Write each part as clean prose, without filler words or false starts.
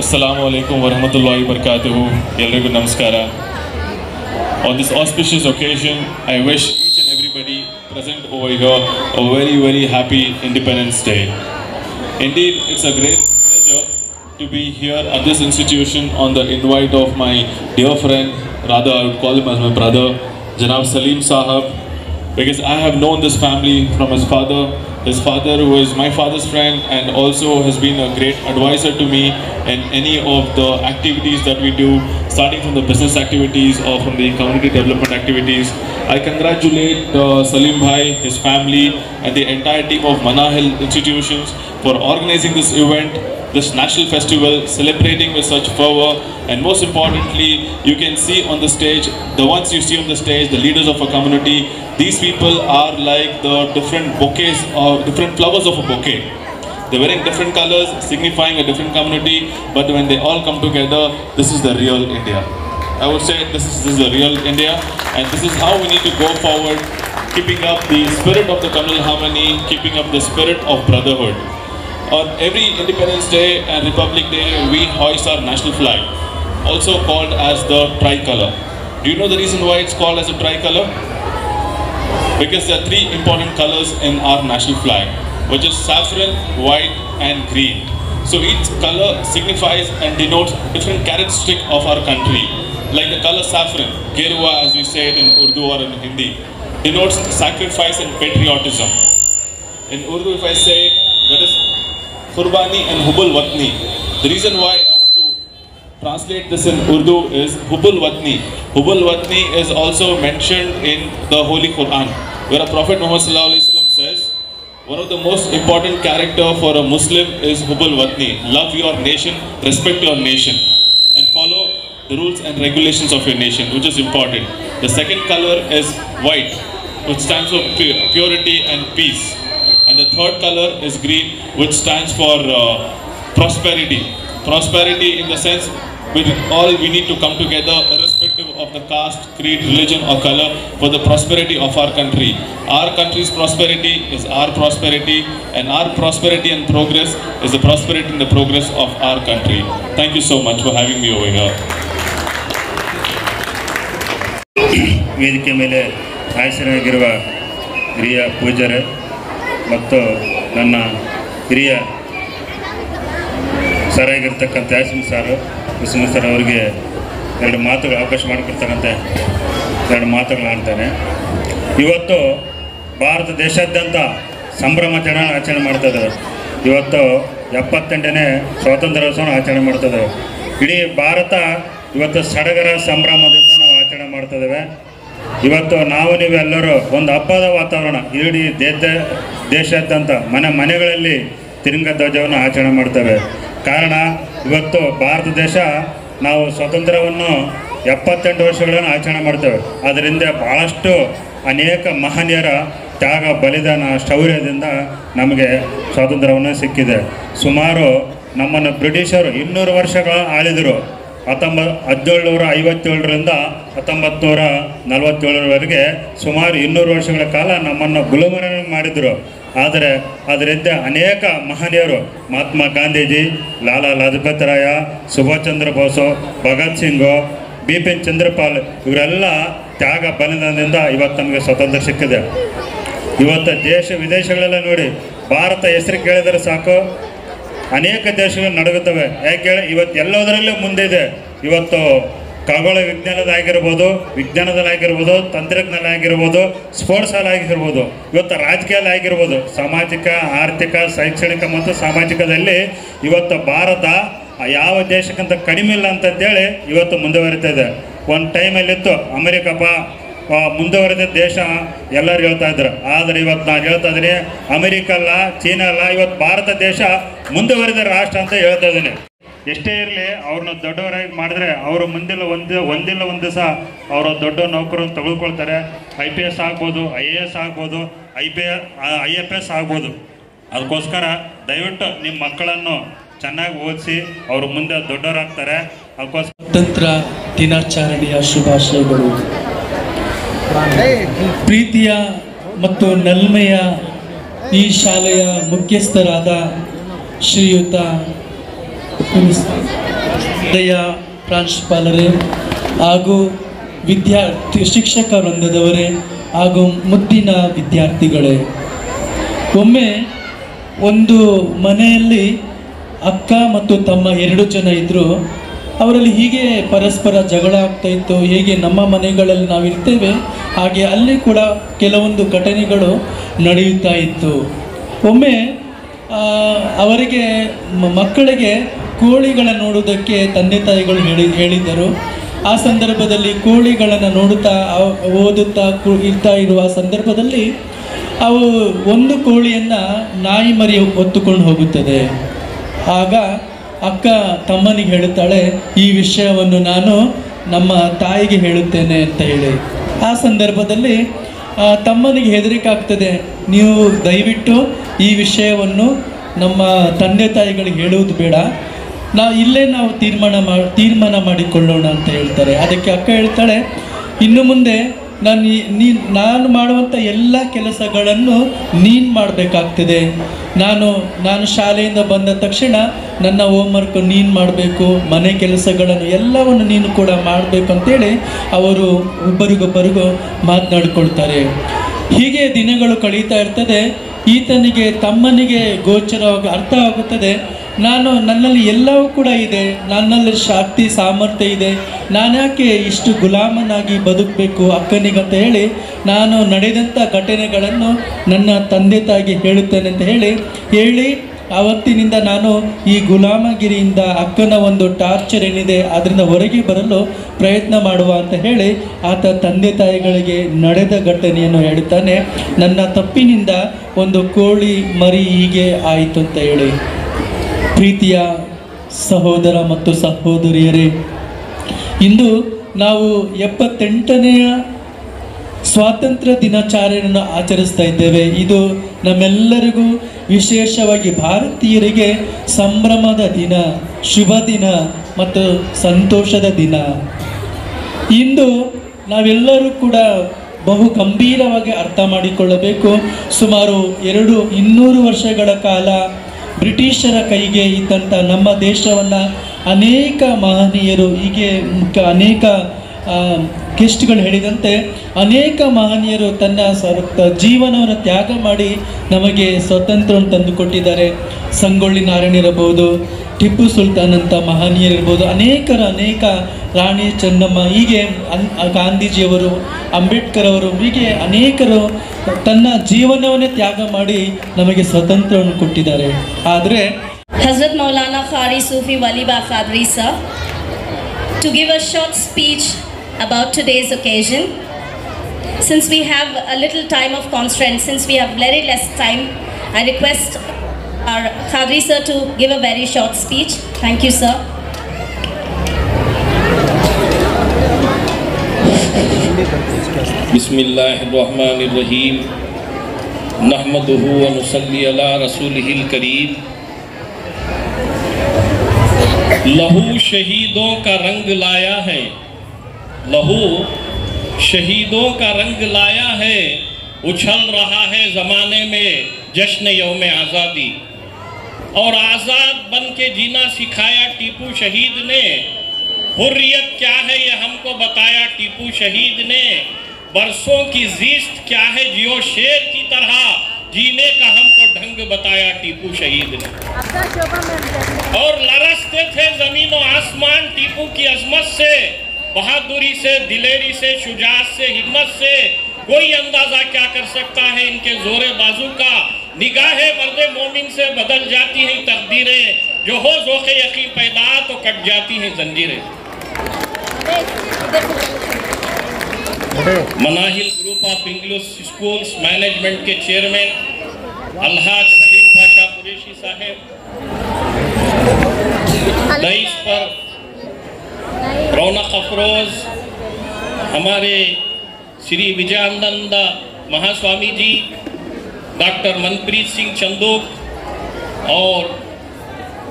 Assalamu alaikum wa rahmatullahi wa barakatuhu. Yellarigu namaskara. On this auspicious occasion, I wish each and everybody present over here a very, very happy Independence Day. Indeed, it's a great pleasure to be here at this institution on the invite of my dear friend, rather I would call him as my brother, Janab Salim Sahab, because I have known this family from his father who is my father's friend and also has been a great advisor to me in any of the activities that we do, starting from the business activities or from the community development activities. I congratulate Salim Bhai, his family and the entire team of Manahil institutions for organizing this event, this national festival, celebrating with such fervor, and most importantly, you can see on the stage, the ones you see on the stage, the leaders of a community, these people are like the different bouquets or different flowers of a bouquet. They're wearing different colors, signifying a different community, but when they all come together, this is the real India. I would say this is the real India, and this is how we need to go forward, keeping up the spirit of the communal harmony, keeping up the spirit of brotherhood. On every Independence Day and Republic Day, we hoist our national flag, also called as the tricolor. Do you know the reason why it's called as a tricolor? Because there are three important colors in our national flag, which is saffron, white and green. So each color signifies and denotes different characteristic of our country. Like the color saffron, Gerua as we say it in Urdu or in Hindi, denotes sacrifice and patriotism. In Urdu if I say, that is Qurbani and Hubul Watni. The reason why I want to translate this in Urdu is Hubul Watni. Hubul Watni is also mentioned in the Holy Quran, where a Prophet Muhammad says, one of the most important character for a Muslim is Hubul Watni. Love your nation, respect your nation, and follow the rules and regulations of your nation, which is important. The second color is white, which stands for purity and peace. And the third color is green, which stands for prosperity. Prosperity in the sense with all we need to come together irrespective of the caste, creed, religion or color for the prosperity of our country. Our country's prosperity is our prosperity, and our prosperity and progress is the prosperity and the progress of our country. Thank you so much for having me over here. ವೇದಿಕೆ ಮೇಲೆ ಆಸೀನರಾಗಿರುವ ಹಿರಿಯ ಪೂಜ್ಯರೇ ಮತ್ತು ನನ್ನ ಹಿರಿಯ ಸರಾಗಿರ್ತಕ್ಕಂಥ Yasin sir ಅವರಿಗೆ ಎರಡು ಮಾತುಗಳು ಅವಕಾಶ ಮಾಡಿಕೊಡ್ತಕ್ಕಂಥ ಎರಡು ಮಾತುಗಳು ಆಡ್ತಾನೆ. ಇವತ್ತು ಭಾರತ ದೇಶಾದ್ಯಂತ ಸಂಭ್ರಮಾಚರಣೆ ಆಚರಣೆ ಮಾಡ್ತಾಯಿದ್ದಾರೆ. ಇವತ್ತು 78ನೇ ಸ್ವಾತಂತ್ರ್ಯೋತ್ಸವ ಆಚರಣೆ ಮಾಡ್ತಾಯಿದ್ದಾರೆ. ಇಡೀ ಭಾರತ ಇವತ್ತು ಸಡಗರ ಸಂಭ್ರಮದಿಂದ ನಾವು ಆಚರಣೆ ಮಾಡ್ತಾಯಿದ್ದೇವೆ. ಇವತ್ತು ನಾವು ನೀವೆಲ್ಲರೂ ಒಂದು ಹಬ್ಬದ ವಾತಾವರಣ ಇಡೀ ದೇಶಾದ್ಯಂತ ಮನೆಗಳಲ್ಲಿ ತಿರಂಗ ಧ್ವಜವನ್ನು ಆಚರಣೆ ಮಾಡ್ತೇವೆ. ಕಾರಣ ಇವತ್ತು ಭಾರತ ದೇಶ ನಾವು ಸ್ವಾತಂತ್ರ್ಯವನ್ನು 78 ವರ್ಷಗಳನ್ನು ಆಚರಣೆ ಮಾಡ್ತೇವೆ. ಅದರಿಂದ ಭಾಳಷ್ಟು ಅನೇಕ ಮಹನೀಯರ ತ್ಯಾಗ ಬಲಿದಾನ ಶೌರ್ಯದಿಂದ ನಮಗೆ ಸ್ವಾತಂತ್ರ್ಯವನ್ನು ಸಿಕ್ಕಿದೆ. ಸುಮಾರು ನಮ್ಮನ್ನು ಬ್ರಿಟಿಷರು 200 ವರ್ಷಗಳ ಆಳಿದರು. 1757ರಿಂದ 1947ರವರೆಗೆ ಸುಮಾರು 200 ವರ್ಷಗಳ ಕಾಲ ನಮ್ಮನ್ನು ಗುಲಾಮರನ್ನು ಮಾಡಿದರು. ಆದರೆ ಅದರಿಂದ ಅನೇಕ ಮಹನೀಯರು, ಮಹಾತ್ಮ ಗಾಂಧೀಜಿ, ಲಾಲಾ ಲಜಪತ್ ರಾಯ, ಸುಭಾಷ್ ಚಂದ್ರ ಬೋಸು, ಭಗತ್ ಸಿಂಗು, ಬಿಪಿನ್ ಚಂದ್ರಪಾಲ್ ಇವರೆಲ್ಲ ತ್ಯಾಗ ಬಲಿದಾನದಿಂದ ಇವತ್ತು ನಮಗೆ ಸ್ವಾತಂತ್ರ್ಯ ಸಿಕ್ಕಿದೆ. ಇವತ್ತು ದೇಶ ವಿದೇಶಗಳೆಲ್ಲ ನೋಡಿ, ಭಾರತ ಹೆಸರು ಕೇಳಿದರೆ ಸಾಕು ಅನೇಕ ದೇಶಗಳು ನಡುಗುತ್ತವೆ. ಯಾಕೆ ಹೇಳಿ, ಇವತ್ತು ಎಲ್ಲದರಲ್ಲೂ ಮುಂದೆ ಇದೆ. ಇವತ್ತು ಖಗೋಳ ವಿಜ್ಞಾನದಲ್ಲಾಗಿರ್ಬೋದು, ತಂತ್ರಜ್ಞಾನ ಸ್ಪೋರ್ಟ್ಸಲ್ಲಿ ಆಗಿರ್ಬೋದು, ಇವತ್ತು ರಾಜಕೀಯದಲ್ಲಿ ಆಗಿರ್ಬೋದು, ಸಾಮಾಜಿಕ, ಆರ್ಥಿಕ, ಶೈಕ್ಷಣಿಕ ಮತ್ತು ಸಾಮಾಜಿಕದಲ್ಲಿ ಇವತ್ತು ಭಾರತ ಯಾವ ದೇಶಕ್ಕಿಂತ ಕಡಿಮೆ ಇಲ್ಲ ಅಂತಂತೇಳಿ ಇವತ್ತು ಮುಂದುವರಿತಾ ಇದೆ. ಒಂದು ಟೈಮಲ್ಲಿತ್ತು ಅಮೆರಿಕ ಮುಂದುವರೆದ ದೇಶ ಎಲ್ಲರೂ ಹೇಳ್ತಾ ಇದ್ರು. ಆದರೆ ಇವತ್ತು ನಾನು ಹೇಳ್ತಾ ಇದ್ದೀನಿ, ಅಮೆರಿಕ ಅಲ್ಲ, ಚೀನಾ ಅಲ್ಲ, ಇವತ್ತು ಭಾರತ ದೇಶ ಮುಂದುವರೆದ ರಾಷ್ಟ್ರ ಅಂತ ಹೇಳ್ತಾ ಇದ್ದೀನಿ. ಎಷ್ಟೇ ಇರಲಿ, ಅವ್ರನ್ನ ದೊಡ್ಡವರಾಗಿ ಮಾಡಿದ್ರೆ ಅವರು ಒಂದಿಲ್ಲ ಒಂದು ದಿವಸ ಅವರ ದೊಡ್ಡ ನೌಕರನ್ನು ತೆಗೆದುಕೊಳ್ತಾರೆ. IPS ಆಗ್ಬೋದು, IAS ಆಗ್ಬೋದು, IFS ಆಗ್ಬೋದು. ಅದಕ್ಕೋಸ್ಕರ ದಯವಿಟ್ಟು ನಿಮ್ಮ ಮಕ್ಕಳನ್ನು ಚೆನ್ನಾಗಿ ಓದಿಸಿ ಅವರು ಮುಂದೆ ದೊಡ್ಡವರಾಗ್ತಾರೆ. ಅದಕ್ಕೋಸ್ಕರ ಸ್ವಾತಂತ್ರ್ಯ ದಿನಾಚರಣೆಯ ಶುಭಾಶಯಗಳು. ಪ್ರೀತಿಯ ಮತ್ತು ನಲ್ಮೆಯ ಈ ಶಾಲೆಯ ಮುಖ್ಯಸ್ಥರಾದ ಶ್ರೀಯುತ ಪ್ರಾಂಶುಪಾಲರೇ ಹಾಗೂ ಶಿಕ್ಷಕ ವೃಂದದವರೇ ಹಾಗೂ ಮುದ್ದಿನ ವಿದ್ಯಾರ್ಥಿಗಳೇ, ಒಮ್ಮೆ ಒಂದು ಮನೆಯಲ್ಲಿ ಅಕ್ಕ ಮತ್ತು ತಮ್ಮ 2 ಜನ ಇದ್ದರು. ಅವರಲ್ಲಿ ಹೀಗೆ ಪರಸ್ಪರ ಜಗಳ ಆಗ್ತಾ ಇತ್ತು. ಹೇಗೆ ನಮ್ಮ ಮನೆಗಳಲ್ಲಿ ನಾವು ಇರ್ತೇವೆ ಹಾಗೆ ಅಲ್ಲಿ ಕೂಡ ಕೆಲವೊಂದು ಘಟನೆಗಳು ನಡೆಯುತ್ತಾ ಇತ್ತು. ಒಮ್ಮೆ ಅವರಿಗೆ ಮಕ್ಕಳಿಗೆ ಕೋಳಿಗಳನ್ನು ನೋಡುವುದಕ್ಕೆ ತಂದೆ ತಾಯಿಗಳು ಹೇಳಿದ್ದರು. ಆ ಸಂದರ್ಭದಲ್ಲಿ ಕೋಳಿಗಳನ್ನು ನೋಡುತ್ತಾ ಓದುತ್ತಾ ಇರುವ ಸಂದರ್ಭದಲ್ಲಿ ಅವು ಒಂದು ಕೋಳಿಯನ್ನು ನಾಯಿ ಮರಿ ಹೊತ್ತುಕೊಂಡು ಹೋಗುತ್ತದೆ. ಆಗ ಅಕ್ಕ ತಮ್ಮನಿಗೆ ಹೇಳುತ್ತಾಳೆ, ಈ ವಿಷಯವನ್ನು ನಾನು ನಮ್ಮ ತಾಯಿಗೆ ಹೇಳುತ್ತೇನೆ ಅಂತ ಹೇಳಿ. ಆ ಸಂದರ್ಭದಲ್ಲಿ ತಮ್ಮನಿಗೆ ಹೆದರಿಕೆ ಆಗ್ತದೆ. ನೀವು ದಯವಿಟ್ಟು ಈ ವಿಷಯವನ್ನು ನಮ್ಮ ತಂದೆ ತಾಯಿಗಳಿಗೆ ಹೇಳುವುದು ಬೇಡ, ಇಲ್ಲೇ ನಾವು ತೀರ್ಮಾನ ಮಾಡಿಕೊಳ್ಳೋಣ ಅಂತ ಹೇಳ್ತಾರೆ. ಅದಕ್ಕೆ ಅಕ್ಕ ಹೇಳ್ತಾಳೆ, ಇನ್ನು ಮುಂದೆ ನಾನು ಮಾಡುವಂಥ ಎಲ್ಲ ಕೆಲಸಗಳನ್ನು ನೀನು ಮಾಡಬೇಕಾಗ್ತದೆ. ನಾನು ಶಾಲೆಯಿಂದ ಬಂದ ತಕ್ಷಣ ನನ್ನ ಹೋಮ್ವರ್ಕ್ ನೀನು ಮಾಡಬೇಕು, ಮನೆ ಕೆಲಸಗಳನ್ನು ಎಲ್ಲವನ್ನು ನೀನು ಕೂಡ ಮಾಡಬೇಕು ಅಂತೇಳಿ ಅವರು ಒಬ್ಬರಿಗೊಬ್ಬರಿಗೂ ಮಾತನಾಡಿಕೊಳ್ತಾರೆ. ಹೀಗೆ ದಿನಗಳು ಕಳೀತಾ ಇರ್ತದೆ. ಈತನಿಗೆ ತಮ್ಮನಿಗೆ ಗೋಚರವಾಗಿ ಅರ್ಥ ಆಗುತ್ತದೆ, ನನ್ನಲ್ಲಿ ಎಲ್ಲವೂ ಕೂಡ ಇದೆ, ನನ್ನಲ್ಲಿ ಶಕ್ತಿ ಸಾಮರ್ಥ್ಯ ಇದೆ, ನಾನ್ಯಾಕೆ ಇಷ್ಟು ಗುಲಾಮನಾಗಿ ಬದುಕಬೇಕು ಅಕ್ಕನಿಗಂತ ಹೇಳಿ ನಾನು ನಡೆದಂಥ ಘಟನೆಗಳನ್ನು ನನ್ನ ತಂದೆ ತಾಯಿಗೆ ಹೇಳುತ್ತೇನೆ ಅಂತ ಹೇಳಿ ಆವತ್ತಿನಿಂದ ನಾನು ಈ ಗುಲಾಮಗಿರಿಯಿಂದ ಅಕ್ಕನ ಒಂದು ಟಾರ್ಚರ್ ಏನಿದೆ ಅದರಿಂದ ಹೊರಗೆ ಬರಲು ಪ್ರಯತ್ನ ಮಾಡುವ ಅಂತ ಹೇಳಿ ಆತ ತಂದೆ ತಾಯಿಗಳಿಗೆ ನಡೆದ ಘಟನೆಯನ್ನು ಹೇಳುತ್ತಾನೆ. ನನ್ನ ತಪ್ಪಿನಿಂದ ಒಂದು ಕೋಳಿ ಮರಿ ಹೀಗೆ ಆಯಿತು ಅಂತ ಹೇಳಿ. ಪ್ರೀತಿಯ ಸಹೋದರ ಮತ್ತು ಸಹೋದರಿಯರೇ, ಇಂದು ನಾವು 78ನೇಯ ಸ್ವಾತಂತ್ರ್ಯ ದಿನಾಚರಣೆಯನ್ನು ಆಚರಿಸ್ತಾ ಇದ್ದೇವೆ. ಇದು ನಮ್ಮೆಲ್ಲರಿಗೂ, ವಿಶೇಷವಾಗಿ ಭಾರತೀಯರಿಗೆ ಸಂಭ್ರಮದ ದಿನ, ಶುಭ ದಿನ ಮತ್ತು ಸಂತೋಷದ ದಿನ. ಇಂದು ನಾವೆಲ್ಲರೂ ಕೂಡ ಬಹು ಗಂಭೀರವಾಗಿ ಅರ್ಥ ಮಾಡಿಕೊಳ್ಳಬೇಕು. ಸುಮಾರು 200 ವರ್ಷಗಳ ಕಾಲ ಬ್ರಿಟಿಷರ ಕೈಗೆ ಇದ್ದಂಥ ನಮ್ಮ ದೇಶವನ್ನು ಅನೇಕ ಮಹನೀಯರು, ಹೀಗೆ ಅನೇಕ ಗೆಸ್ಟ್ಗಳು ಹೇಳಿದಂತೆ ಅನೇಕ ಮಹನೀಯರು ತನ್ನ ಜೀವನವನ್ನು ತ್ಯಾಗ ಮಾಡಿ ನಮಗೆ ಸ್ವಾತಂತ್ರ್ಯವನ್ನು ತಂದುಕೊಟ್ಟಿದ್ದಾರೆ. ಸಂಗೊಳ್ಳಿ ನಾರಾಯಣರಿರ್ಬೋದು, ಟಿಪ್ಪು ಸುಲ್ತಾನ್ ಅಂತ ಮಹನೀಯರಿರ್ಬೋದು, ಅನೇಕ ರಾಣಿ ಚೆನ್ನಮ್ಮ, ಹೀಗೆ ಗಾಂಧೀಜಿಯವರು, ಅಂಬೇಡ್ಕರ್ ಅವರು, ಹೀಗೆ ಅನೇಕರು ತನ್ನ ಜೀವನವನ್ನೇ ತ್ಯಾಗ ಮಾಡಿ ನಮಗೆ ಸ್ವಾತಂತ್ರ್ಯವನ್ನು ಕೊಟ್ಟಿದ್ದಾರೆ. ಆದರೆ Hazrat Maulana Qari Sufi Waliba Qadri sir to give a short speech about today's occasion. Since we have a little time of constraint, since we have very less time, I request our Khadri sir to give a very short speech. Thank you, sir. Bismillahirrahmanirrahim. Nahmaduhu wa nusalli ala rasulihil kareem. लहू शहीदों का रंग लाया है, लहू शहीदों का रंग लाया है, उछल रहा है ज़माने में जश्न यौम आज़ादी। और आज़ाद बन के जीना सिखाया टीपू शहीद ने, हुर्रियत क्या है ये हमको बताया टीपू शहीद ने, बरसों की जीस्त क्या है जियो शेर की तरह, जीने का हमको ढंग बताया टीपू शहीद ने। और लरसते थे ज़मीन और आसमान टीपू की अजमत से, बहादुरी से, दिलेरी से, शुजाअत से, हिम्मत से। कोई अंदाजा क्या कर सकता है इनके जोरे बाजू का। निगाहे मर्दे मोमिन से बदल जाती हैं तकदीरें, जो हो ज़ोक़े यकीन पैदा तो कट जाती हैं जंजीरें। Manahil group of English schools management के चेयरमैन अलहाज सलीम पाशा कुरैशी साहब, रईस पर रौनक अफरोज हमारे श्री विजयानंद महास्वामी जी, डॉक्टर मनप्रीत सिंह चंदोक और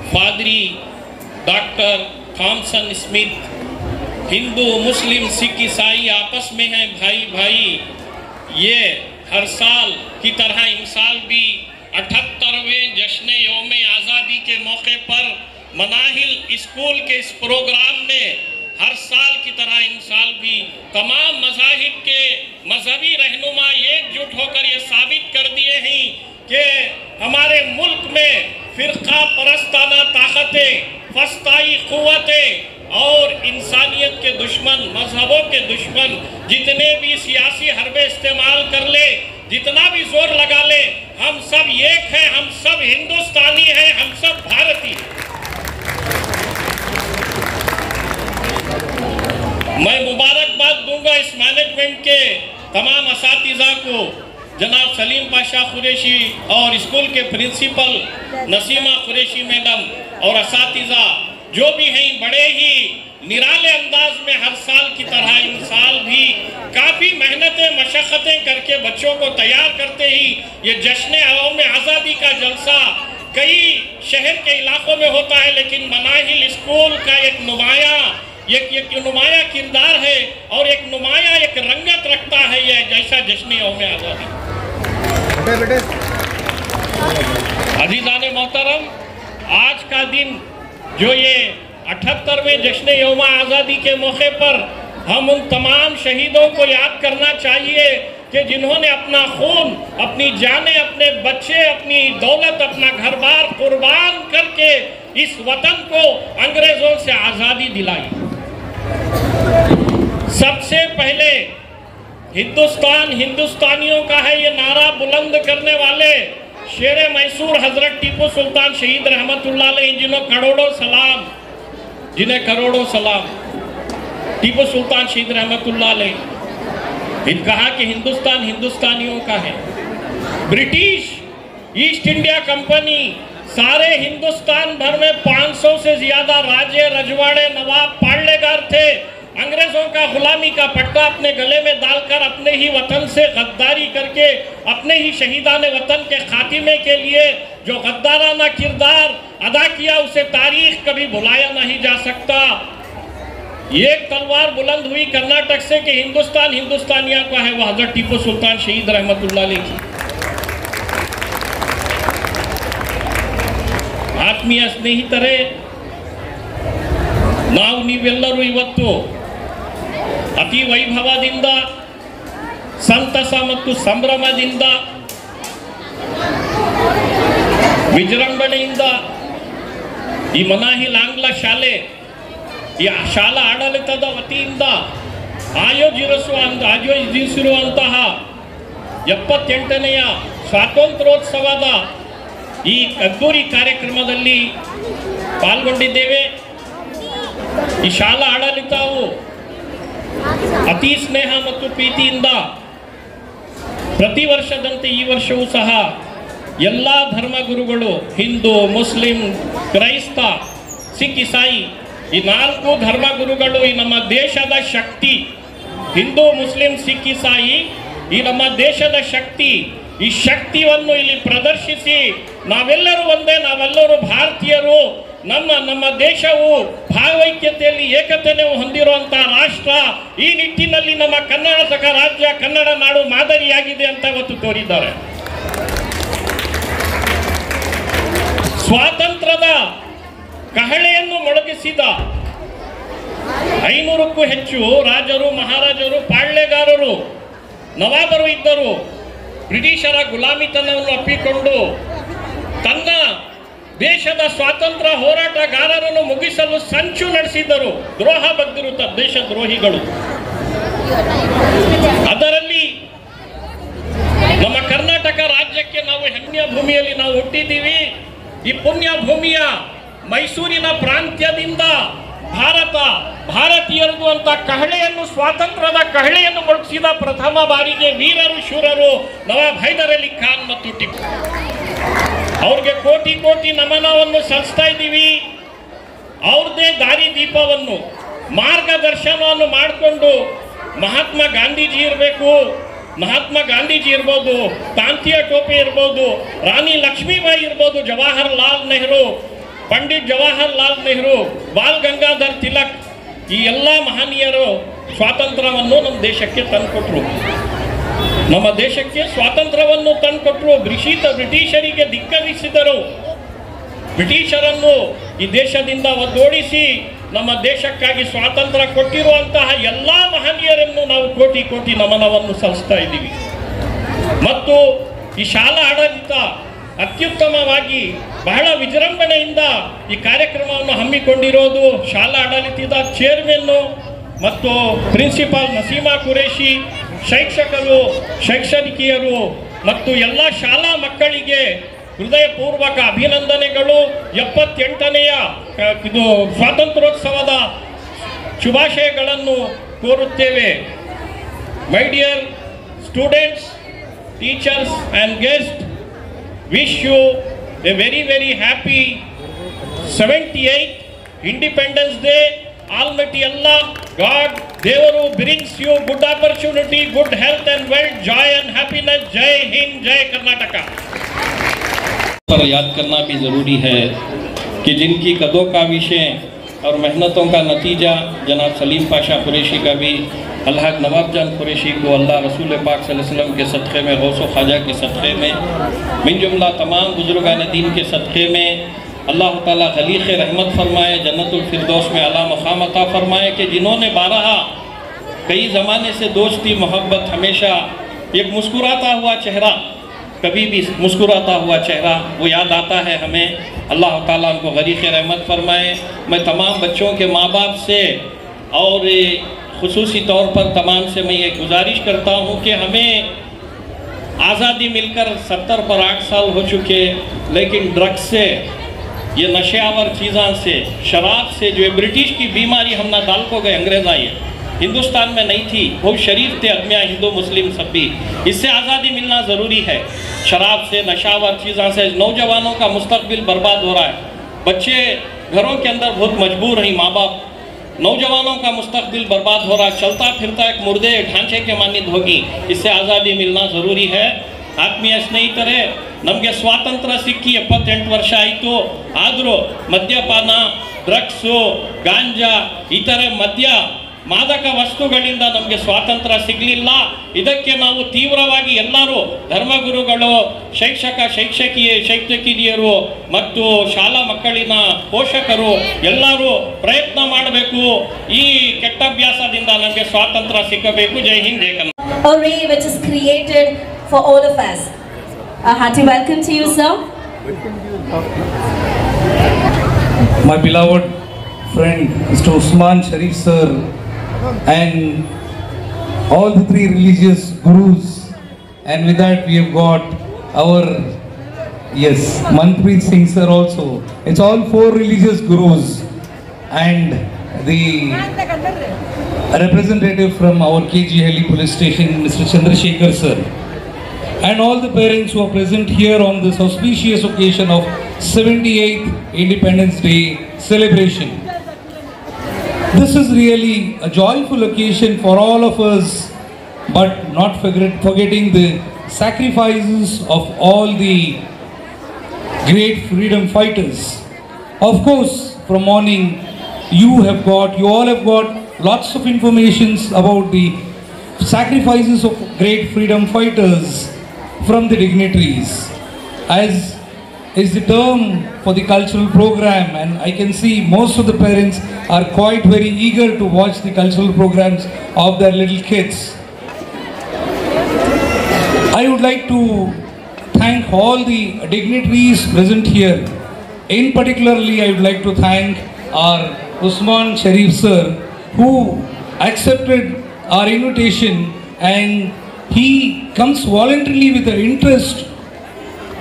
फादरी डॉक्टर थॉमसन स्मिथ। हिंदू मुस्लिम सिख ईसाई आपस में हैं भाई भाई। ये हर साल की तरह इस साल भी 78वें जश्न यौम आज़ादी के मौके पर मनाहिल स्कूल के इस प्रोग्राम में हर साल की तरह इन साल भी तमाम मज़ाहिब के मजहबी रहनुमा एकजुट होकर ये साबित कर दिए हैं कि हमारे मुल्क में फ़िरक़ा परस्ताना ताकतें, फस्ताई क़ुव्वतें और इंसानियत के दुश्मन, मजहबों के दुश्मन जितने भी सियासी हरबे इस्तेमाल कर ले, जितना भी जोर लगा ले, हम सब एक हैं, हम सब हिंदुस्तानी हैं, हम सब भारतीय। मैं मुबारकबाद दूंगा इस मैनेजमेंट के तमाम असातिज़ा को, जनाब सलीम पाशा कुरैशी और स्कूल के प्रिंसिपल नसीमा कुरैशी मैडम और असातिज़ा जो भी हैं, बड़े ही निराले अंदाज में हर साल की तरह इन साल भी काफ़ी मेहनतें मशक्क़तें करके बच्चों को तैयार करते ही ये जश्न यौम आज़ादी का जलसा कई शहर के इलाकों में होता है, लेकिन मनाहिल स्कूल का एक नुमाया किरदार है और एक नुमाया एक रंगत रखता है ये जैसा जश्न यौम आज़ादी। अज़ीज़ाने मोहतरम, आज का दिन जो ये 78वें जश्न यौम आज़ादी के मौके पर हम उन तमाम शहीदों को याद करना चाहिए कि जिन्होंने अपना खून, अपनी जानें, अपने बच्चे, अपनी दौलत, अपना घर बार कुर्बान करके इस वतन को अंग्रेज़ों से आज़ादी दिलाई। सबसे पहले हिंदुस्तान हिंदुस्तानियों का है ये नारा बुलंद करने वाले शेर मैसूर हजरत टीपू सुल्तान शहीद रहमतुल्लाह अलैह, जिन्हें करोड़ों सलाम, टीपू सुल्तान शहीद रहमतुल्लाह अलैह। इन कहा कि हिंदुस्तान हिंदुस्तानियों का है। ब्रिटिश ईस्ट इंडिया कंपनी सारे हिंदुस्तान भर में 500 से ज्यादा राजे, रजवाड़े, नवाब, पार्लेगार थे। अंग्रेजों का गुलामी का पट्टा अपने गले में डालकर अपने ही वतन से गद्दारी करके अपने ही शहीदाने वतन के खातिमे के लिए जो गद्दाराना किरदार अदा किया उसे तारीख कभी भुलाया नहीं जा सकता। एक तलवार बुलंद हुई कर्नाटक से कि हिंदुस्तान हिंदुस्तानिया का है, वह हजरत टीपू सुल्तान शहीद रहमतुल्लाह अलैह की। ಆತ್ಮೀಯ ಸ್ನೇಹಿತರೆ, ನಾವು ನೀವೆಲ್ಲರೂ ಇವತ್ತು ಅತಿ ವೈಭವದಿಂದ, ಸಂತಸ ಮತ್ತು ಸಂಭ್ರಮದಿಂದ, ವಿಜೃಂಭಣೆಯಿಂದ ಈ ಮನಾಹಿಲ್ ಆಂಗ್ಲ ಶಾಲೆ, ಈ ಶಾಲಾ ಆಡಳಿತದ ವತಿಯಿಂದ ಆಯೋಜಿಸಿರುವಂತಹ 78ನೆಯ ಸ್ವಾತಂತ್ರ್ಯೋತ್ಸವದ ಈ ಅದ್ದೂರಿ ಕಾರ್ಯಕ್ರಮದಲ್ಲಿ ಪಾಲ್ಗೊಂಡಿದ್ದೇವೆ। ಈ ಶಾಲಾ ಆಡಳಿತವು ಅತಿ ಸ್ನೇಹ ಮತ್ತು ಪ್ರೀತಿಯಿಂದ ಪ್ರತಿ ವರ್ಷದಂತೆ ಈ ವರ್ಷವೂ ಸಹ ಎಲ್ಲ ಧರ್ಮಗುರುಗಳು, ಹಿಂದೂ, ಮುಸ್ಲಿಂ, ಕ್ರೈಸ್ತ, ಸಿಖ್, ಇಸಾಯಿ, ಈ 4 ಧರ್ಮಗುರುಗಳು ಈ ನಮ್ಮ ದೇಶದ ಶಕ್ತಿ, ಹಿಂದೂ, ಮುಸ್ಲಿಂ, ಸಿಖ್, ಇಸಾಯಿ ಈ ನಮ್ಮ ದೇಶದ ಶಕ್ತಿ, ಈ ಶಕ್ತಿಯನ್ನು ಇಲ್ಲಿ ಪ್ರದರ್ಶಿಸಿ ನಾವೆಲ್ಲರೂ ಒಂದೇ, ನಾವೆಲ್ಲರೂ ಭಾರತೀಯರು, ನಮ್ಮ ದೇಶವು ಭಾವೈಕ್ಯತೆಯಲ್ಲಿ ಏಕತೆಯನ್ನು ಹೊಂದಿರುವಂಥ ರಾಷ್ಟ್ರ. ಈ ನಿಟ್ಟಿನಲ್ಲಿ ನಮ್ಮ ಕರ್ನಾಟಕ ರಾಜ್ಯ ಕನ್ನಡ ನಾಡು ಮಾದರಿಯಾಗಿದೆ ಅಂತ ಇವತ್ತು ತೋರಿದ್ದಾರೆ. ಸ್ವಾತಂತ್ರ್ಯದ ಕಹಳೆಯನ್ನು ಮೊಳಗಿಸಿದ 500ಕ್ಕೂ ಹೆಚ್ಚು ರಾಜರು, ಮಹಾರಾಜರು, ಪಾಳ್ಯಗಾರರು, ನವಾಬರು ಇದ್ದರು. ಬ್ರಿಟಿಷರ ಗುಲಾಮಿತನವನ್ನು ಅಪ್ಪಿಕೊಂಡು ತನ್ನ ದೇಶದ ಸ್ವಾತಂತ್ರ್ಯ ಹೋರಾಟಗಾರರನ್ನು ಮುಗಿಸಲು ಸಂಚು ನಡೆಸಿದ್ದರು. ದ್ರೋಹ ಬಗ್ಗರು ದೇಶದ್ರೋಹಿಗಳು. ಅದರಲ್ಲಿ ನಮ್ಮ ಕರ್ನಾಟಕ ರಾಜ್ಯಕ್ಕೆ ನಾವು ಹೆಮ್ಮೆಯ ಭೂಮಿಯಲ್ಲಿ ನಾವು ಹುಟ್ಟಿದ್ದೀವಿ. ಈ ಪುಣ್ಯ ಭೂಮಿಯ ಮೈಸೂರಿನ ಪ್ರಾಂತ್ಯದಿಂದ ಭಾರತೀಯರದು ಅಂತ ಕಹಳೆಯನ್ನು, ಸ್ವಾತಂತ್ರ್ಯದ ಕಹಳೆಯನ್ನು ಮೊಳಗಿಸಿದ ಪ್ರಥಮ ಬಾರಿಗೆ ವೀರರು ಶೂರರು ನವಾಬ್ ಹೈದರ್ ಅಲಿ ಖಾನ್ ಮತ್ತು ಟಿಪ್ಪು. ಅವ್ರಿಗೆ ಕೋಟಿ ಕೋಟಿ ನಮನವನ್ನು ಸಲ್ಲಿಸ್ತಾ ಇದ್ದೀವಿ. ಅವ್ರದ್ದೇ ದಾರಿ ದೀಪವನ್ನು, ಮಾರ್ಗದರ್ಶನವನ್ನು ಮಾಡಿಕೊಂಡು ಮಹಾತ್ಮ ಗಾಂಧೀಜಿ ಇರಬೇಕು. ಮಹಾತ್ಮ ಗಾಂಧೀಜಿ ಇರ್ಬೋದು, ತಾಂತಿಯ ಟೋಪೆ ಇರ್ಬೋದು, ರಾಣಿ ಲಕ್ಷ್ಮೀಬಾಯಿ ಇರ್ಬೋದು, ಜವಾಹರ್ಲಾಲ್ ನೆಹರು, ಪಂಡಿತ್ ಜವಾಹರ್ಲಾಲ್ ನೆಹರು, ಬಾಲ್ ಗಂಗಾಧರ್ ತಿಲಕ್, ಈ ಎಲ್ಲ ಮಹನೀಯರು ಸ್ವಾತಂತ್ರ್ಯವನ್ನು ನಮ್ಮ ದೇಶಕ್ಕೆ ತಂದುಕೊಟ್ರು. ನಮ್ಮ ದೇಶಕ್ಕೆ ಸ್ವಾತಂತ್ರ್ಯವನ್ನು ತಂದುಕೊಟ್ರು. ಬ್ರಿಟಿಷರಿಗೆ ಧಿಕ್ಕರಿಸಿದರು. ಬ್ರಿಟಿಷರನ್ನು ಈ ದೇಶದಿಂದ ಒದ್ದೋಡಿಸಿ ನಮ್ಮ ದೇಶಕ್ಕಾಗಿ ಸ್ವಾತಂತ್ರ್ಯ ಕೊಟ್ಟಿರುವಂತಹ ಎಲ್ಲ ಮಹನೀಯರನ್ನು ನಾವು ಕೋಟಿ ಕೋಟಿ ನಮನವನ್ನು ಸಲ್ಲಿಸ್ತಾ ಇದ್ದೀವಿ. ಮತ್ತು ಈ ಶಾಲಾ ಆಡಳಿತ ಅತ್ಯುತ್ತಮವಾಗಿ ಬಹಳ ವಿಜೃಂಭಣೆಯಿಂದ ಈ ಕಾರ್ಯಕ್ರಮವನ್ನು ಹಮ್ಮಿಕೊಂಡಿರೋದು ಶಾಲಾ ಆಡಳಿತದ ಚೇರ್ಮನ್ನು ಮತ್ತು ಪ್ರಿನ್ಸಿಪಾಲ್ ನಸೀಮಾ ಕುರೇಶಿ, ಶಿಕ್ಷಕರು, ಶೈಕ್ಷಣಿಕಿಯರು ಮತ್ತು ಎಲ್ಲ ಶಾಲಾ ಮಕ್ಕಳಿಗೆ ಹೃದಯಪೂರ್ವಕ ಅಭಿನಂದನೆಗಳು. 78ನೇಯ ಇದು ಸ್ವಾತಂತ್ರ್ಯೋತ್ಸವದ ಶುಭಾಶಯಗಳನ್ನು ಕೋರುತ್ತೇವೆ. My dear students, teachers and guest, wish you a very very happy 78th Independence Day. Almighty Allah, God, Devaru brings you good opportunity, good health and wealth, joy and happiness. Jai Hind, Jai Karnataka. पर याद करना भी ज़रूरी है कि जिनकी कदों का विषय और मेहनतों का नतीजा जनाब सलीम पाशा कुरैशी का भी अल्लाह नवाब जान कुरैशी को अल्लाह रसूल पाक सल्लल्लाहु अलैहि वसल्लम के सदक़े में, गौसो ख्वाजा के सदक़े में, मिन जुमला तमाम बुजुर्गान दीन के सदक़े में अल्लाह ताला खलीक़ रहमत फरमाए, जन्नतुल फिरदौस में आला मक़ाम अता फरमाए कि जिन्होंने बारहा कई ज़माने से दोस्ती मोहब्बत, हमेशा एक मुस्कुराता हुआ चेहरा, कभी भी मुस्कुराता हुआ चेहरा वो याद आता है हमें। अल्लाह ताला उनको गरीक़ रहमत फरमाए। मैं तमाम बच्चों के माँ बाप से और ख़ुसूसी तौर पर तमाम से मैं ये गुजारिश करता हूँ कि हमें आज़ादी मिलकर 70 पर 8 साल हो चुके, लेकिन ड्रग्स से, ये नशेआवर चीज़ों से, शराब से, जो ब्रिटिश की बीमारी हम ना डाल को गए, अंग्रेज़ आई हिंदुस्तान में नहीं थी, बहुत शरीफ थे आदमियाँ, हिंदू मुस्लिम सब भी। इससे आज़ादी मिलना ज़रूरी है। शराब से, नशावर चीज़ों से नौजवानों का मुस्तकबिल बर्बाद हो रहा है। बच्चे घरों के अंदर बहुत मजबूर हैं, माँ बाप, नौजवानों का मुस्तकबिल बर्बाद हो रहा है, चलता फिरता एक मुर्दे ढांचे के मानिंद होगी। इससे आज़ादी मिलना ज़रूरी है। ಆತ್ಮೀಯ ಸ್ನೇಹಿತರೆ, ನಮಗೆ ಸ್ವಾತಂತ್ರ್ಯ ಸಿಕ್ಕಿ 78 ವರ್ಷ ಆಯಿತು. ಆದರೂ ಮದ್ಯಪಾನ, ಡ್ರಗ್ಸು, ಗಾಂಜಾ, ಇತರೆ ಮಾದಕ ವಸ್ತುಗಳಿಂದ ನಮಗೆ ಸ್ವಾತಂತ್ರ್ಯ ಸಿಗಲಿಲ್ಲ. ಇದಕ್ಕೆ ನಾವು ತೀವ್ರವಾಗಿ ಎಲ್ಲರೂ ಧರ್ಮಗುರುಗಳು, ಶಿಕ್ಷಕಿಯರು ಮತ್ತು ಶಾಲಾ ಮಕ್ಕಳಿನ ಪೋಷಕರು ಎಲ್ಲರೂ ಪ್ರಯತ್ನ ಮಾಡಬೇಕು. ಈ ಕೆಟ್ಟ ಅಭ್ಯಾಸದಿಂದ ನಮಗೆ ಸ್ವಾತಂತ್ರ್ಯ ಸಿಕ್ಕಬೇಕು. ಜೈ ಹಿಂದ್, ಜೈ Karnataka. Array which is created for all of us. A hearty welcome to you, sir. My beloved friend Mr. Usman Sharif sir and all the 3 religious gurus, and with that we have got our Manpreet Singh sir also. It's all 4 religious gurus and the representative from our KG Halli police station, Mr. Chandrasekhar sir, and all the parents who are present here on this auspicious occasion of 78th Independence Day celebration. This is really a joyful occasion for all of us, but not forgetting the sacrifices of all the great freedom fighters. Of course, from morning, you all have got lots of informations about the sacrifices of great freedom fighters from the dignitaries, as is the term for the cultural program, and I can see most of the parents are quite very eager to watch the cultural programs of their little kids. I would like to thank all the dignitaries present here. In particularly, I would like to thank our Usman Sharif sir, who accepted our invitation, and he comes voluntarily with an interest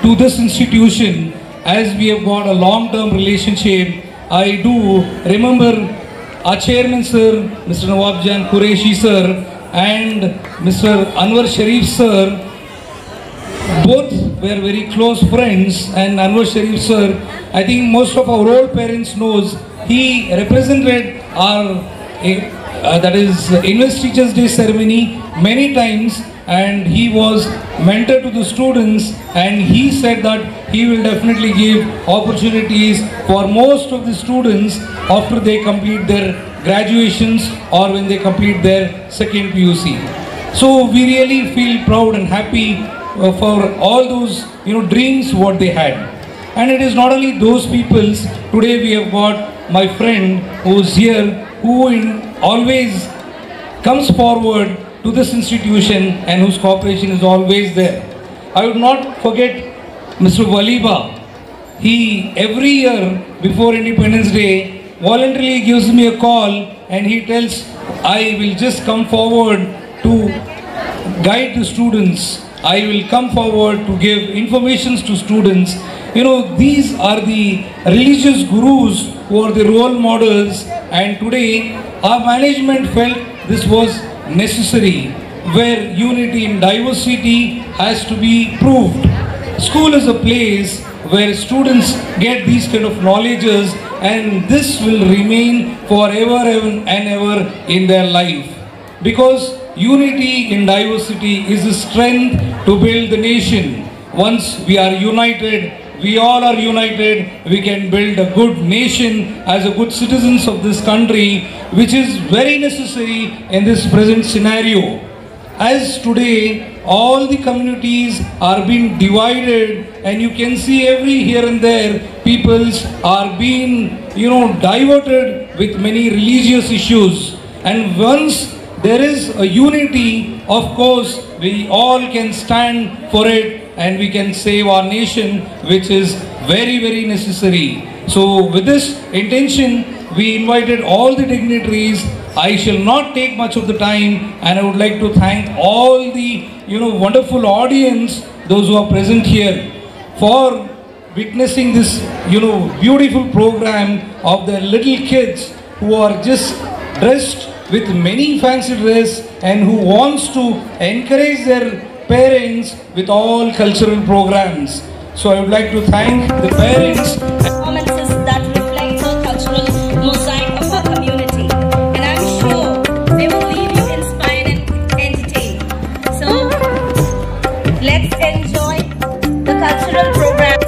to this institution, as we have got a long-term relationship. I do remember our chairman sir, Mr. Nawabjan Qureshi sir, and Mr. Anwar Sharif sir, both were very close friends. And Anwar Sharif sir, I think most of our old parents knows, he represented our that is Invest Teachers Day ceremony many times, and he was mentor to the students, and he said that he will definitely give opportunities for most of the students after they complete their graduations or when they complete their second PUC. So we really feel proud and happy for all those dreams what they had. And it is not only those peoples. Today we have got my friend who is here, who always comes forward to this institution and whose cooperation is always there. I would not forget Mr. Waliba. He every year before Independence Day voluntarily gives me a call, and he tells, I will just come forward to guide the students. I will come forward to give informations to students. These are the religious gurus who are the role models, and today our management felt this was necessary, where unity in diversity has to be proved. School is a place where students get these kind of knowledges, and this will remain forever and ever in their life, because unity in diversity is the strength to build the nation. Once we are united, we all are united, we can build a good nation as a good citizens of this country, which is very necessary in this present scenario. As today all the communities are being divided, and you can see every here and there peoples are being diverted with many religious issues. And once there is a unity, of course we all can stand for it, and we can save our nation, which is very, very necessary. So with this intention, we invited all the dignitaries. I shall not take much of the time, and I would like to thank all the wonderful audience, those who are present here, for witnessing this beautiful program of the little kids who are just dressed with many fancy dress, and who wants to encourage their parents with all cultural programs. So I would like to thank the parents. Performances that reflect the cultural mosaic of our community, and I'm sure they will leave you inspired and entertained. So let's enjoy the cultural program.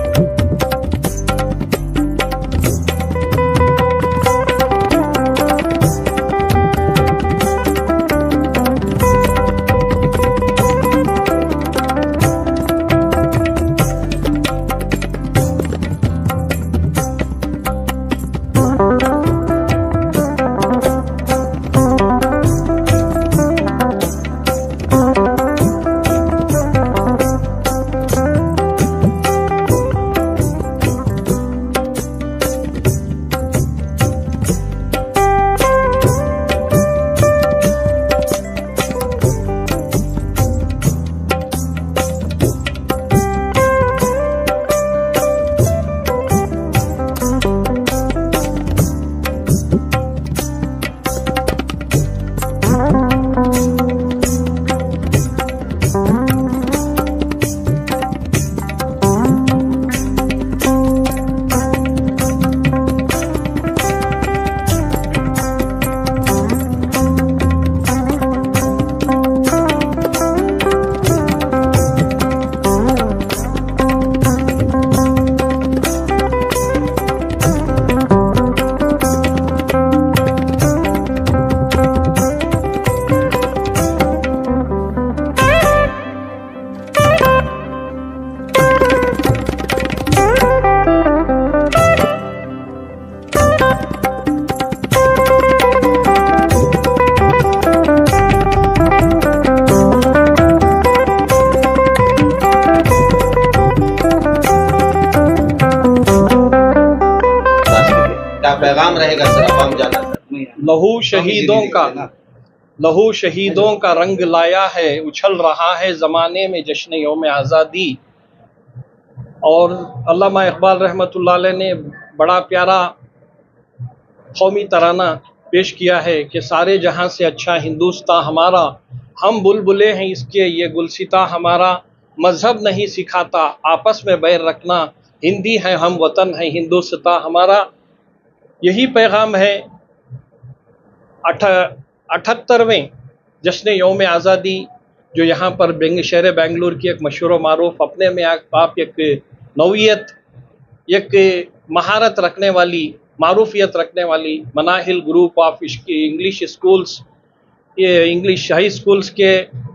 क्या पैगाम रहेगा sir अवाम जाना? लहू शहीदों का रंग लाया है, उछल रहा है ज़माने में जश्न यौम आज़ादी। और अल्लामा इकबाल रहमतुल्लाह अलैह ने बड़ा प्यारा कौमी तराना पेश किया है कि सारे जहां से अच्छा हिंदुस्तान हमारा, हम बुलबुले हैं इसके ये गुलसिता हमारा, मजहब नहीं सिखाता आपस में बैर रखना, हिंदी है हम वतन है हिंदुस्तान हमारा। यही पैगाम है 78वें जश्न यौम आज़ादी जो यहाँ पर शहर बेंगलुरु की एक मशहूर मारूफ अपने में आप एक नौइयत, एक महारत रखने वाली, मारूफियत रखने वाली Manahil group of English schools, ये इंग्लिश हाई स्कूल्स के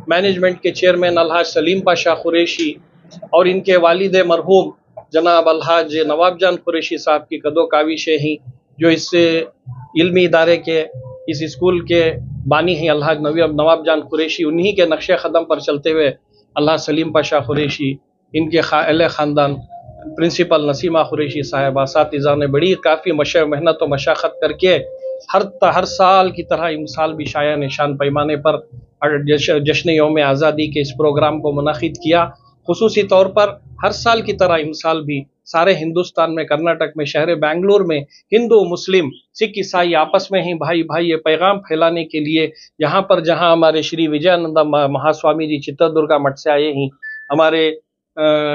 मैनेजमेंट के चेयरमैन अलहाज सलीम पाशा कुरैशी और इनके वालिद मरहूम जनाब अलहाज नवाब जान कुरैशी साहब की कदो काविशें ही, जो इस इल्मी इदारे के इस स्कूल के बानी हैं अलहाज नवाब जान कुरैशी, उन्हीं के नक्शे क़दम पर चलते हुए अलहाज सलीम पाशा कुरैशी, इनके अहले ख़ानदान प्रिंसिपल नसीमा कुरैशी साहब, असातिज़ा ने बड़ी काफ़ी मेहनत और मशाक़त करके हर साल की तरह इस साल भी शाया निशान पैमाने पर जश्न यौम आज़ादी के इस प्रोग्राम को मुनक़िद किया। खुसूसी तौर पर हर साल की तरह इस साल भी सारे हिंदुस्तान में, कर्नाटक में, शहर बेंगलुरु में हिंदू मुस्लिम सिख ईसाई आपस में ही भाई भाई ये पैगाम फैलाने के लिए यहाँ पर जहाँ हमारे श्री विजयानंद महास्वामी जी चित्रदुर्गा मठ से आए हैं, हमारे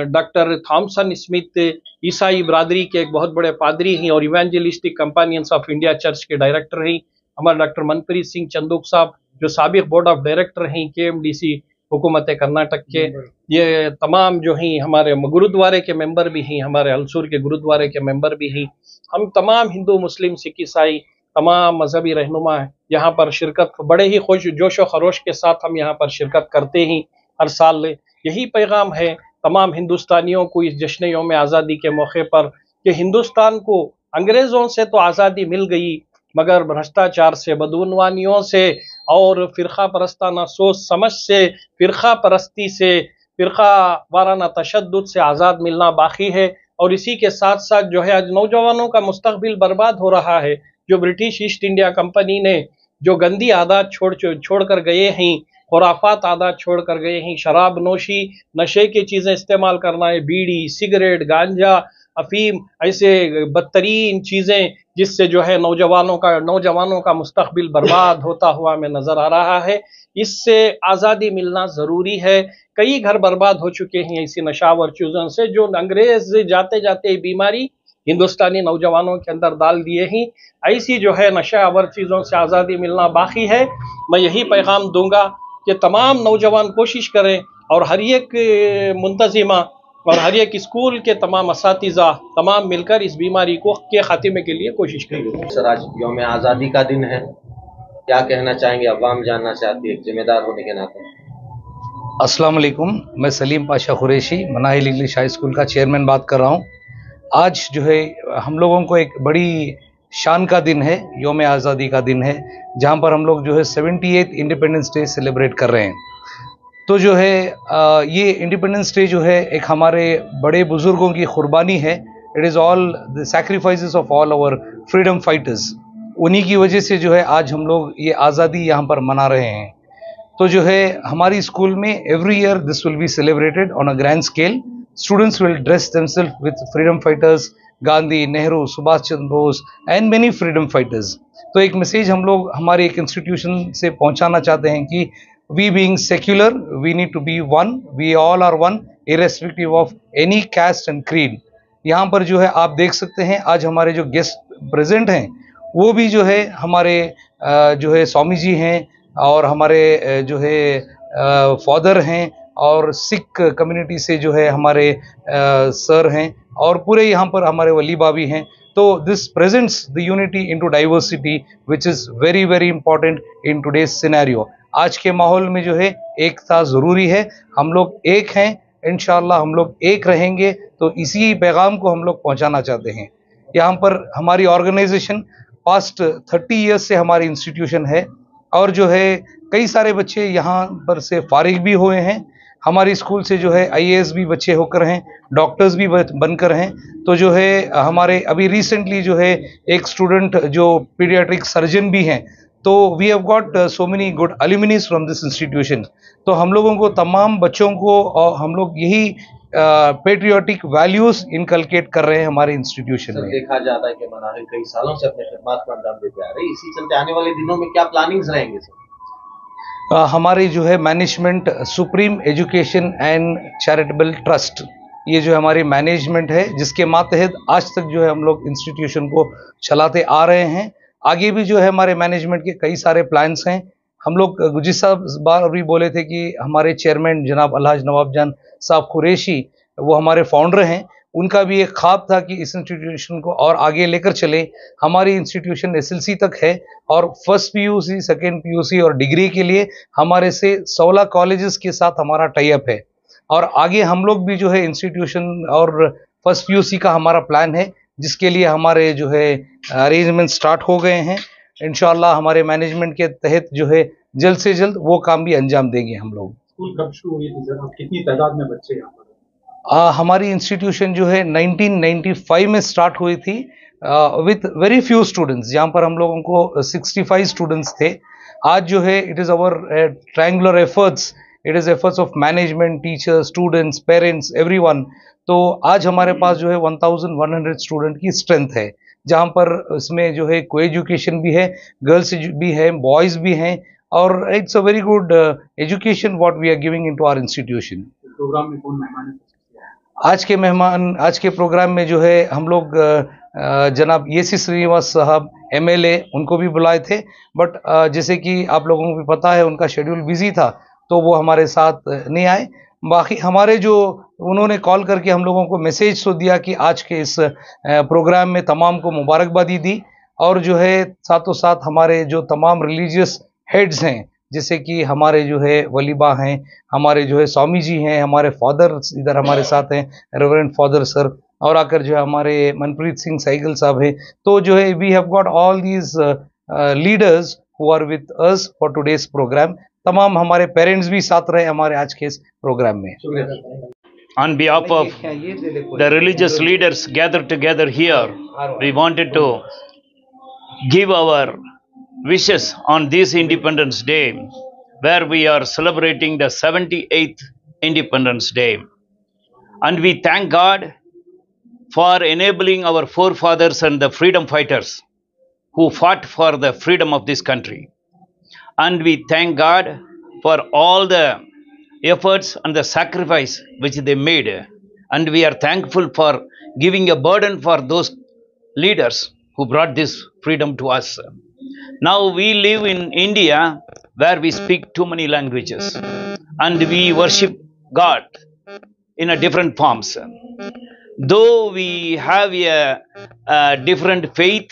डॉक्टर थॉमसन स्मिथ ईसाई बरादरी के एक बहुत बड़े पादरी हैं और इवेंजलिस्टिक कंपेनियंस ऑफ इंडिया चर्च के डायरेक्टर हैं, हमारे डॉक्टर मनप्रीत सिंह चंदूक साहब जो साबिक बोर्ड ऑफ डायरेक्टर हैं KMDC हुकूमत कर्नाटक के, ये तमाम जो हैं हमारे गुरुद्वारे के मेंबर भी हैं, हमारे अलसूर के गुरुद्वारे के मेंबर भी हैं। हम तमाम हिंदू मुस्लिम सिख ईसाई तमाम मजहबी रहनुमा यहाँ पर शिरकत बड़े ही जोश व खरोश के साथ हम यहाँ पर शिरकत करते हैं हर साल। यही पैगाम है तमाम हिंदुस्तानियों को इस जश्न यौम आज़ादी के मौके पर कि हिंदुस्तान को अंग्रेज़ों से तो आज़ादी मिल गई मगर भ्रष्टाचार से, बदउनवानियों से और फ़िरक़ा परस्ताना सोच समझ से, फ़िरक़ा परस्ती से, फ़िरक़ा वाराना तशद्दुद से आज़ाद मिलना बाकी है। और इसी के साथ साथ जो है आज नौजवानों का मुस्तक़बिल बर्बाद हो रहा है। जो ब्रिटिश ईस्ट इंडिया कंपनी ने जो गंदी आदत छोड़ कर गए हैं, खुराफात आदत छोड़ कर गए हैं, शराब नोशी, नशे की चीज़ें इस्तेमाल करना है, बीड़ी, सिगरेट, गांजा, अफीम, ऐसे बदतरीन चीज़ें जिससे जो है नौजवानों का मुस्तक़बिल बर्बाद होता हुआ हमें नज़र आ रहा है। इससे आज़ादी मिलना ज़रूरी है। कई घर बर्बाद हो चुके हैं ऐसी नशावर चीज़ों से, जो अंग्रेज़ जाते जाते बीमारी हिंदुस्तानी नौजवानों के अंदर डाल दिए हैं। ऐसी जो है नशावर चीज़ों से आज़ादी मिलना बाकी है। मैं यही पैगाम दूंगा कि तमाम नौजवान कोशिश करें और हर एक मुंतज़िमा और हर एक स्कूल के तमाम असातिज़ा तमाम मिलकर इस बीमारी को के खात्मे के लिए कोशिश करें। सर आज यौम आज़ादी का दिन है, क्या कहना चाहेंगे? अवाम जानना चाहती है एक जिम्मेदार होने के नाते। अस्सलाम वालेकुम, मैं Salim Pasha Qureshi Manahil English high school का चेयरमैन बात कर रहा हूँ। आज जो है हम लोगों को एक बड़ी शान का दिन है, यौम आज़ादी का दिन है, जहाँ पर हम लोग जो है 78th इंडिपेंडेंस डे सेलिब्रेट कर रहे हैं। तो जो है ये इंडिपेंडेंस डे जो है एक हमारे बड़े बुजुर्गों की कुर्बानी है। It is all the sacrifices of all our freedom fighters. उन्हीं की वजह से जो है आज हम लोग ये आज़ादी यहाँ पर मना रहे हैं। तो जो है हमारी स्कूल में every year this will be celebrated on a grand scale. Students will dress themselves with freedom fighters, Gandhi, Nehru, Subhash Chandra Bose and many freedom fighters. तो एक मैसेज हम लोग हमारे एक इंस्टीट्यूशन से पहुंचाना चाहते हैं कि we being secular, we need to be one, we all are one irrespective of any caste and creed। यहाँ पर जो है आप देख सकते हैं आज हमारे जो गेस्ट प्रेजेंट हैं वो भी जो है हमारे जो है स्वामी जी हैं और हमारे जो है फादर हैं और सिख कम्युनिटी से जो है हमारे सर हैं और पूरे यहाँ पर हमारे वली बाबी हैं। तो this presents the unity into diversity which is very very important in today's scenario. आज के माहौल में जो है एकता ज़रूरी है। हम लोग एक हैं, इंशाअल्लाह हम लोग एक रहेंगे। तो इसी पैगाम को हम लोग पहुंचाना चाहते हैं। यहाँ पर हमारी ऑर्गेनाइजेशन पास्ट 30 ईयर्स से हमारी इंस्टीट्यूशन है और जो है कई सारे बच्चे यहाँ पर से फारिग भी हुए हैं। हमारी स्कूल से जो है IAS भी बच्चे होकर हैं, डॉक्टर्स भी बनकर हैं। तो जो है हमारे अभी रिसेंटली जो है एक स्टूडेंट जो पीडियाट्रिक सर्जन भी हैं, तो we have got so many good alumnis from this institution. तो हम लोगों को तमाम बच्चों को और हम लोग यही पेट्रियोटिक वैल्यूज इनकलकेट कर रहे हैं हमारे इंस्टीट्यूशन में। देखा जाता है कि मनाहिर कई सालों से अपने खिदमत को अंजाम देते आ रहे हैं, इसी चलते आने वाले दिनों में क्या प्लानिंग्स रहेंगे सर? हमारे जो है management supreme education and charitable trust, ये जो हमारी मैनेजमेंट है जिसके मातहत आज तक जो है हम लोग इंस्टीट्यूशन को चलाते आ रहे हैं। आगे भी जो है हमारे मैनेजमेंट के कई सारे प्लान्स हैं। हम लोग जिस बार अभी बोले थे कि हमारे चेयरमैन जनाब अलहाज नवाब जान साहब कुरैशी वो हमारे फाउंडर हैं, उनका भी एक ख्वाब था कि इस इंस्टीट्यूशन को और आगे लेकर चले। हमारी इंस्टीट्यूशन SLC तक है और फर्स्ट PUC, सेकेंड PUC और डिग्री के लिए हमारे से 16 कॉलेजेस के साथ हमारा टाई अप है। और आगे हम लोग भी जो है इंस्टीट्यूशन और फर्स्ट PUC का हमारा प्लान है, जिसके लिए हमारे जो है अरेंजमेंट स्टार्ट हो गए हैं। इंशाअल्लाह हमारे मैनेजमेंट के तहत जो है जल्द से जल्द वो काम भी अंजाम देंगे हम लोग। स्कूल कब शुरू हुई थी सर और कितनी तादाद में बच्चे यहाँ पर? हमारी इंस्टीट्यूशन जो है 1995 में स्टार्ट हुई थी विथ वेरी फ्यू स्टूडेंट्स, जहाँ पर हम लोगों को 65 स्टूडेंट्स थे। आज जो है it is our triangular efforts, it is efforts of management, teachers, students, parents, everyone. तो आज हमारे पास जो है 1100 स्टूडेंट की स्ट्रेंथ है, जहाँ पर इसमें जो है को एजुकेशन भी है, गर्ल्स भी है, बॉयज़ भी हैं, और it's a very good education what we are giving into our institution. Program में कौन मेहमान है? आज के प्रोग्राम में जो है हम लोग जनाब EC श्रीनिवास साहब MLA उनको भी बुलाए थे, बट जैसे कि आप लोगों को भी पता है उनका शेड्यूल बिजी था तो वो हमारे साथ नहीं आए। बाकी हमारे जो उन्होंने कॉल करके हम लोगों को मैसेज तो दिया कि आज के इस प्रोग्राम में तमाम को मुबारकबादी दी, और जो है साथों साथ हमारे जो तमाम रिलीजियस हेड्स हैं, जैसे कि हमारे जो है वलीबा हैं, हमारे जो है स्वामी जी हैं, हमारे फादर इधर हमारे साथ हैं, रेवरेंड फादर सर, और आकर जो है हमारे मनप्रीत सिंह साइगल साहब हैं। तो जो है we have got all these leaders who are with us for today's program. तमाम हमारे पेरेंट्स भी साथ रहे हमारे आज के इस प्रोग्राम में। On behalf of the religious leaders gathered together here, we wanted to give our wishes on this Independence Day, where we are celebrating the 78th Independence Day. And we thank God for enabling our forefathers and the freedom fighters who fought for the freedom of this country. And we thank God for all the efforts and the sacrifice which they made. And we are thankful for giving a burden for those leaders who brought this freedom to us. Now we live in India where we speak too many languages and we worship God in a different forms. Though we have a different faith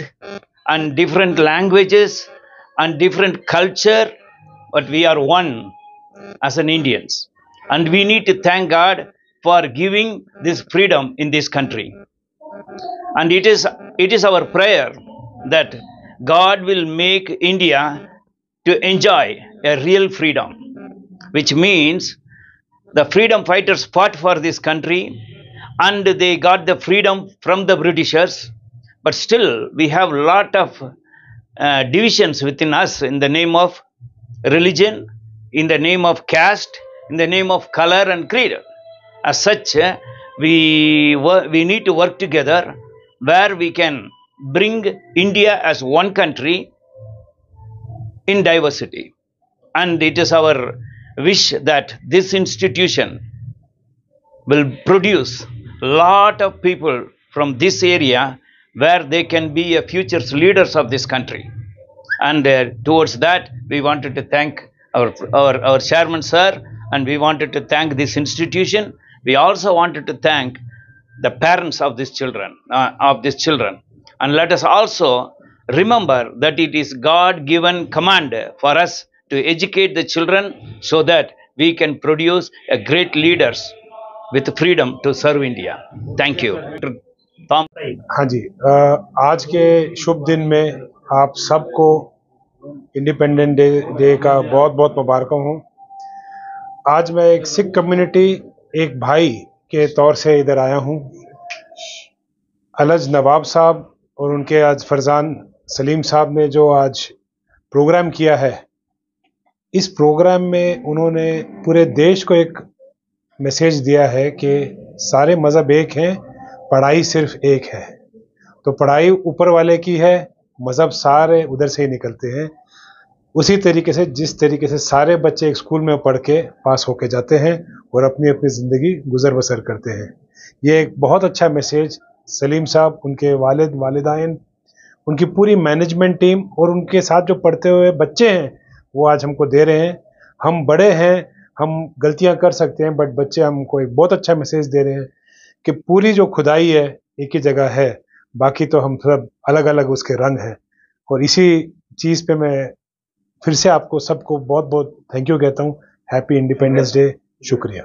and different languages and different culture, but we are one as an Indians, and we need to thank God for giving this freedom in this country. And it is our prayer that God will make India to enjoy a real freedom, which means the freedom fighters fought for this country and they got the freedom from the Britishers, but still we have a lot of divisions within us in the name of religion, in the name of caste, in the name of color and creed. As such, we need to work together where we can bring India as one country in diversity. And it is our wish that this institution will produce a lot of people from this area where they can be a future leaders of this country. And towards that, we wanted to thank our chairman sir, and we wanted to thank this institution. We also wanted to thank the parents of these children, and let us also remember that it is God-given command for us to educate the children so that we can produce a great leaders with freedom to serve India. Thank you. हाँ जी, आज के शुभ दिन में आप सबको independent day का बहुत बहुत मुबारक हो। आज मैं एक सिख कम्युनिटी, एक भाई के तौर से इधर आया हूँ। अलज नवाब साहब और उनके आज फरजान सलीम साहब ने जो आज प्रोग्राम किया है, इस प्रोग्राम में उन्होंने पूरे देश को एक मैसेज दिया है कि सारे मज़हब एक हैं, पढ़ाई सिर्फ एक है। तो पढ़ाई ऊपर वाले की है, मज़हब सारे उधर से ही निकलते हैं। उसी तरीके से जिस तरीके से सारे बच्चे एक स्कूल में पढ़ के पास होके जाते हैं और अपनी अपनी ज़िंदगी गुजर बसर करते हैं। ये एक बहुत अच्छा मैसेज सलीम साहब, उनके वालिद वालिदाइन, उनकी पूरी मैनेजमेंट टीम और उनके साथ जो पढ़ते हुए बच्चे हैं वो आज हमको दे रहे हैं। हम बड़े हैं, हम गलतियां कर सकते हैं, बट बच्चे हमको एक बहुत अच्छा मैसेज दे रहे हैं कि पूरी जो खुदाई है एक ही जगह है, बाकी तो हम सब अलग अलग उसके रंग हैं। और इसी चीज़ पे मैं फिर से आपको सबको बहुत बहुत थैंक यू कहता हूँ। Happy independence day. शुक्रिया।